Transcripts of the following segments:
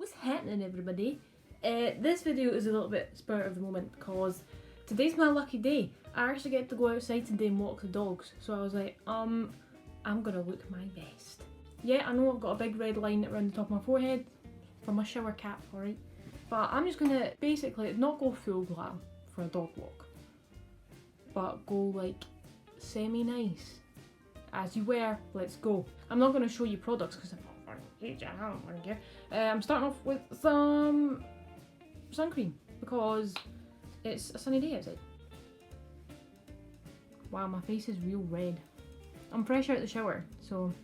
What's happening, everybody? This video is a little bit spur of the moment because today's my lucky day. I actually get to go outside today and walk the dogs. So I was like, I'm gonna look my best. Yeah, I know I've got a big red line around the top of my forehead for my shower cap, alright? But I'm just gonna basically not go full glam for a dog walk, but go like semi-nice. As you wear, let's go. I'm not gonna show you products because I'm I'm starting off with some sun cream because it's a sunny day outside. Wow, my face is real red. I'm fresh out the shower, so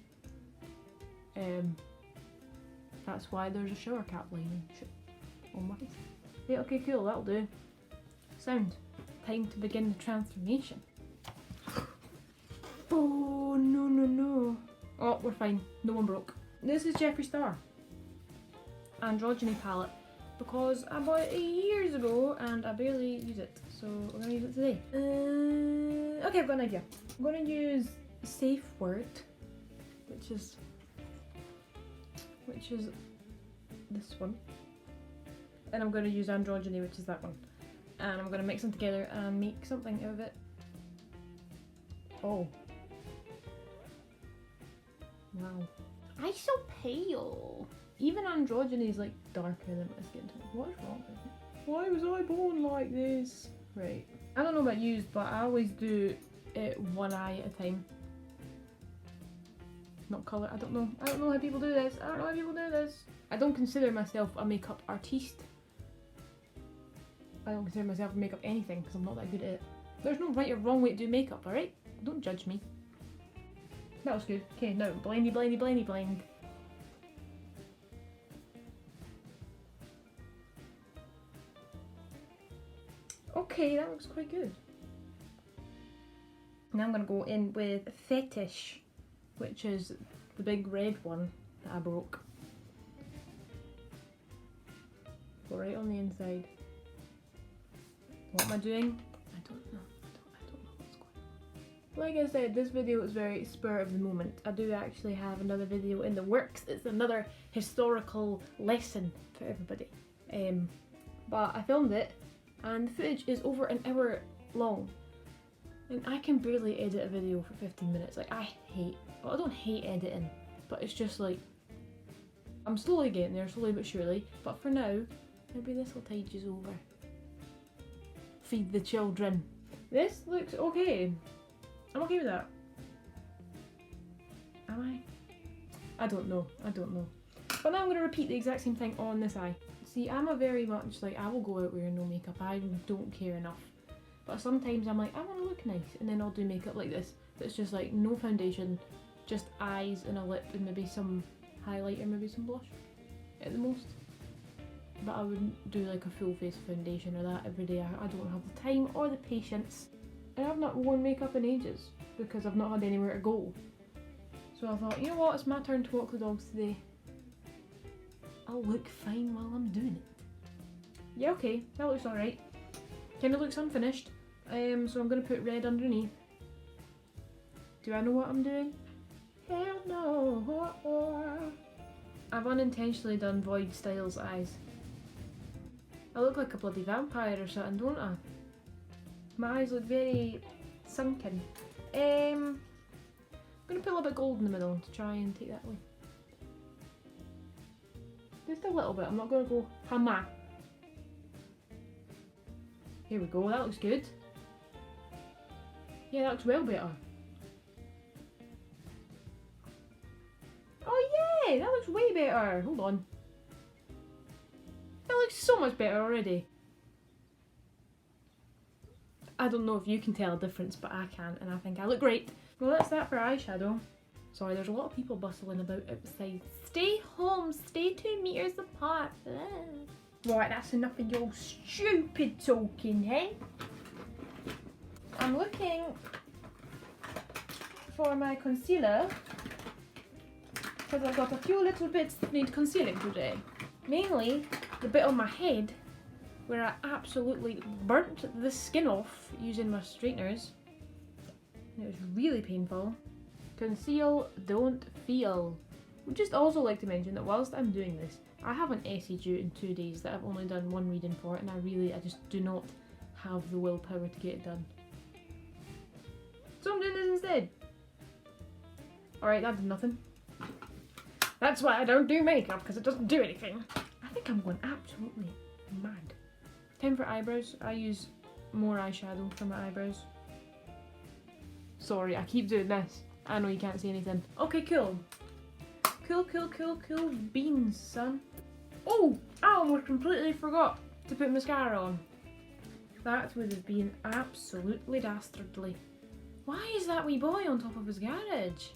that's why there's a shower cap lining on my face. Yeah, okay, cool, that'll do. Sound. Time to begin the transformation. Oh, no. Oh, we're fine. No one broke. This is Jeffree Star Androgyny palette because I bought it years ago and I barely use it, so we're gonna use it today. Okay, I've got an idea. I'm gonna use Safe Word, which is this one, and I'm gonna use Androgyny, which is that one, and I'm gonna mix them together and make something out of it. Oh. Wow. I'm so pale. Even Androgyny is like darker than my skin tone. What's wrong with me? Why was I born like this? Right. I don't know about yous, but I always do it one eye at a time. Not colour. I don't know how people do this. I don't consider myself a makeup artiste. I don't consider myself a makeup anything because I'm not that good at it. There's no right or wrong way to do makeup, alright? Don't judge me. That was good. Okay, now blindy. Okay, that looks quite good. Now I'm going to go in with Fetish, which is the big red one that I broke. Go right on the inside. What am I doing? I don't know. Like I said, this video is very spur of the moment. I do actually have another video in the works. It's another historical lesson for everybody. But I filmed it and the footage is over an hour long. And I can barely edit a video for 15 minutes. Like, I don't hate editing, but it's just like, I'm slowly getting there, slowly but surely. But for now, maybe this will tide you over. Feed the children. This looks okay. I'm okay with that. Am I? I don't know. But now I'm going to repeat the exact same thing on this eye. See, I'm a very much like, I will go out wearing no makeup. I don't care enough. But sometimes I'm like, I want to look nice. And then I'll do makeup like this. That's just like no foundation, just eyes and a lip and maybe some highlighter, maybe some blush at the most. But I wouldn't do like a full face foundation or that every day. I don't have the time or the patience. And I've not worn makeup in ages because I've not had anywhere to go. So I thought, you know what, it's my turn to walk the dogs today. I'll look fine while I'm doing it. Yeah, okay, that looks alright. Kinda looks unfinished. So I'm gonna put red underneath. Do I know what I'm doing? Hell no. I've unintentionally done Void Styles eyes. I look like a bloody vampire or something, don't I? My eyes look very sunken. I'm going to put a little bit of gold in the middle to try and take that away. Just a little bit, I'm not going to go hammer. Here we go, that looks good. Yeah, that looks well better. Oh yeah, that looks way better. Hold on. That looks so much better already. I don't know if you can tell a difference, but I can, and I think I look great. Well, that's that for eyeshadow. Sorry, there's a lot of people bustling about outside. Stay home, stay 2 meters apart. Right, that's enough of your stupid talking, hey? I'm looking for my concealer because I've got a few little bits that need concealing today. Mainly the bit on my head where I absolutely burnt the skin off using my straighteners. It was really painful. Conceal, don't feel. Would just also like to mention that whilst I'm doing this, I have an essay due in 2 days that I've only done one reading for, and I just do not have the willpower to get it done. So I'm doing this instead. Alright, that did nothing. That's why I don't do makeup, because it doesn't do anything. I think I'm going absolutely mad. Time for eyebrows. I use more eyeshadow for my eyebrows. Sorry, I keep doing this. I know you can't see anything. Okay, cool. Cool beans, son. Oh, I almost completely forgot to put mascara on. That would have been absolutely dastardly. Why is that wee boy on top of his garage?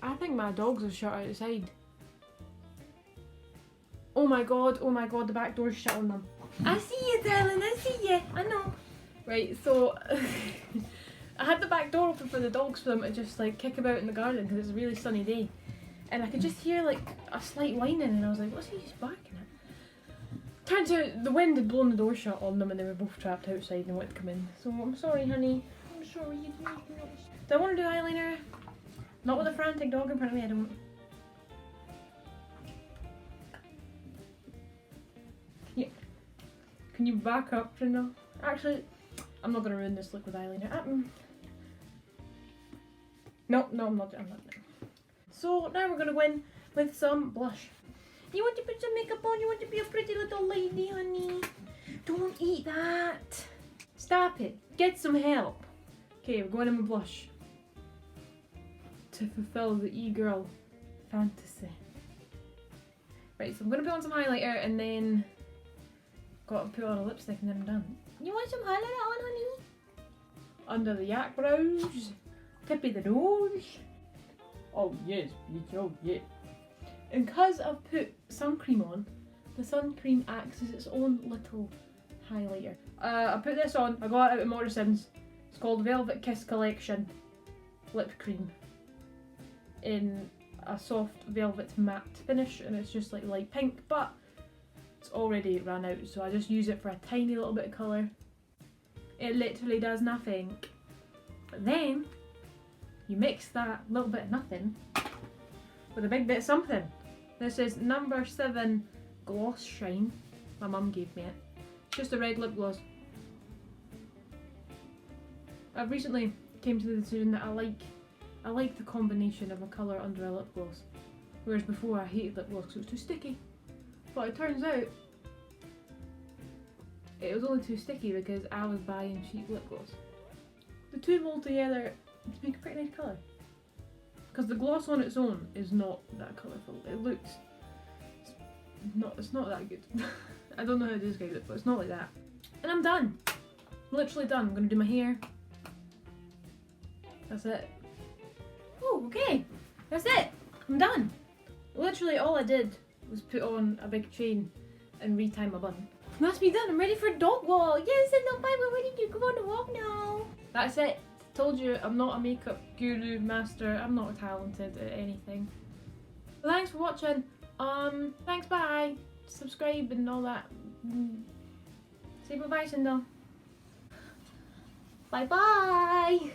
I think my dogs are shut outside. Oh my god, the back door's shut on them. I see you, darling, I see you, I know. Right, so I had the back door open for the dogs for them to just like kick about in the garden because it's a really sunny day. And I could just hear like a slight whining and I was like, what's he just barking at? Turns out the wind had blown the door shut on them and they were both trapped outside and wanted to come in. So I'm sorry, honey. I'm sorry you didn't notice. Do I want to do eyeliner? Not with a frantic dog, apparently I don't. Yeah. Can you back up, Trina? Actually, I'm not going to ruin this look with eyeliner. No, I'm not. So now we're going to go in with some blush. You want to put some makeup on? You want to be a pretty little lady, honey? Don't eat that. Stop it. Get some help. Okay, we're going in with blush. To fulfill the e-girl fantasy. Right, so I'm going to put on some highlighter and then got to put on a lipstick and then I'm done. You want some highlighter on, honey? Under the yak brows, tip of the nose. Oh yes, bitch, oh yeah. And because I've put sun cream on, the sun cream acts as its own little highlighter. I put this on, I got it out of Morrison's. It's called Velvet Kiss Collection Lip Cream. In a soft velvet matte finish, and it's just like light pink, but it's already ran out, so I just use it for a tiny little bit of colour. It literally does nothing. But then you mix that little bit of nothing with a big bit of something. This is number 7 Gloss Shine. My mum gave me it. It's just a red lip gloss. I've recently came to the decision that I like the combination of a colour under a lip gloss. Whereas before I hated lip gloss because it was too sticky. But it turns out it was only too sticky because I was buying cheap lip gloss. The two mold together to make a pretty nice colour. Because the gloss on its own is not that colourful. It looks... It's not that good. I don't know how to describe it, but it's not like that. And I'm done. Literally done. I'm going to do my hair. That's it. Oh, okay. That's it. I'm done. Literally all I did was put on a big chain and retie my bun. And that's me done. I'm ready for a dog walk. Yes, and no, bye. We're ready to go on a walk now. That's it. Told you I'm not a makeup guru master. I'm not talented at anything. Well, thanks for watching. Thanks, bye. Subscribe and all that. Say bye-bye, Cinder. Bye-bye.